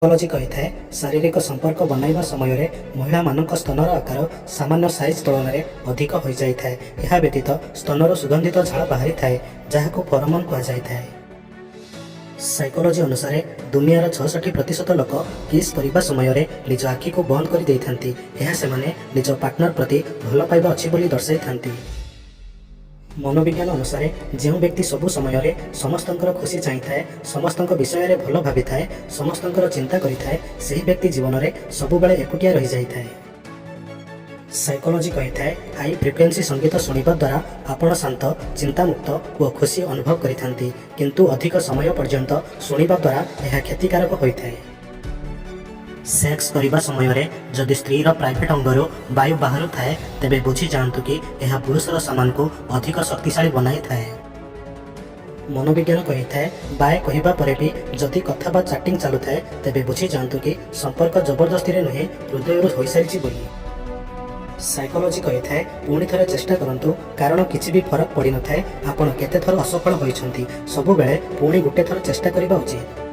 Psychology କହିଥାଏ ଶାରୀରିକ ସମ୍ପର୍କ ବନାଇବା ସମୟରେ ମହିଳାମାନଙ୍କ ସ୍ତନର ଆକାର ସାମାନ୍ୟ ସାଇଜ୍ ତୁଳନାରେ ଅଧିକ ହୋଇଯାଇଥାଏ। ଏହା ବ୍ୟତୀତ ସ୍ତନରୁ ସୁଗନ୍ଧିତ ଝାଳ ବାହାରିଥାଏ ଯାହାକୁ ଫେରୋମୋନ୍ କୁହାଯାଇଥାଏ। ସାଇକୋଲୋଜି ଅନୁସାରେ ଦୁନିଆର 66% ଲୋକ କିସ୍ କରିବା ସମୟରେ ନିଜ ଆଖିକୁ ବନ୍ଦ କରିଦେଇଥାନ୍ତି। ଏହା ସେମାନେ ନିଜ ପାର୍ଟନର ପ୍ରତି ଭଲ ପାଇବା ଅଛି ବୋଲି ଦର୍ଶାଇଥାନ୍ତି। ମନୋବିଜ୍ଞାନ ଅନୁସାରେ ଯେଉଁ ବ୍ୟକ୍ତି ସବୁ ସମୟରେ ସମସ୍ତଙ୍କର ଖୁସି ଚାହିଁଥାଏ, ସମସ୍ତଙ୍କ ବିଷୟରେ ଭଲ ଭାବିଥାଏ, ସମସ୍ତଙ୍କର ଚିନ୍ତା କରିଥାଏ, ସେହି ବ୍ୟକ୍ତି ଜୀବନରେ ସବୁବେଳେ ଏକୁଟିଆ ରହିଯାଇଥାଏ। ସାଇକୋଲୋଜି କହିଥାଏ ହାଇ ଫ୍ରିକ୍ୱେନ୍ସି ସଙ୍ଗୀତ ଶୁଣିବା ଦ୍ୱାରା ଆପଣ ଶାନ୍ତ, ଚିନ୍ତାମୁକ୍ତ ଓ ଖୁସି ଅନୁଭବ କରିଥାନ୍ତି, କିନ୍ତୁ ଅଧିକ ସମୟ ପର୍ଯ୍ୟନ୍ତ ଶୁଣିବା ଦ୍ୱାରା ଏହା କ୍ଷତିକାରକ ହୋଇଥାଏ। ସେକ୍ସ କରିବା ସମୟରେ ଯଦି ସ୍ତ୍ରୀର ପ୍ରାଇଭେଟ୍ ଅଙ୍ଗରୁ ବାୟୁ ବାହାରୁଥାଏ ତେବେ ବୁଝି ଯାଆନ୍ତୁ କି ଏହା ପୁରୁଷର ସମାନଙ୍କୁ ଅଧିକ ଶକ୍ତିଶାଳୀ ବନାଇଥାଏ। ମନୋବିଜ୍ଞାନ କହିଥାଏ ବାଏ କହିବା ପରେ ବି ଯଦି କଥା ବା ଚାଟିଂ ଚାଲୁଥାଏ ତେବେ ବୁଝି ଯାଆନ୍ତୁ କି ସମ୍ପର୍କ ଜବରଦସ୍ତିରେ ନୁହେଁ ହୃଦୟରୁ ହୋଇସାରିଛି ବୋଲି। ସାଇକୋଲୋଜି କହିଥାଏ ପୁଣି ଥରେ ଚେଷ୍ଟା କରନ୍ତୁ, କାରଣ କିଛି ବି ଫରକ ପଡ଼ିନଥାଏ ଆପଣ କେତେ ଥର ଅସଫଳ ହୋଇଛନ୍ତି, ସବୁବେଳେ ପୁଣି ଗୋଟେ ଥର ଚେଷ୍ଟା କରିବା ଉଚିତ।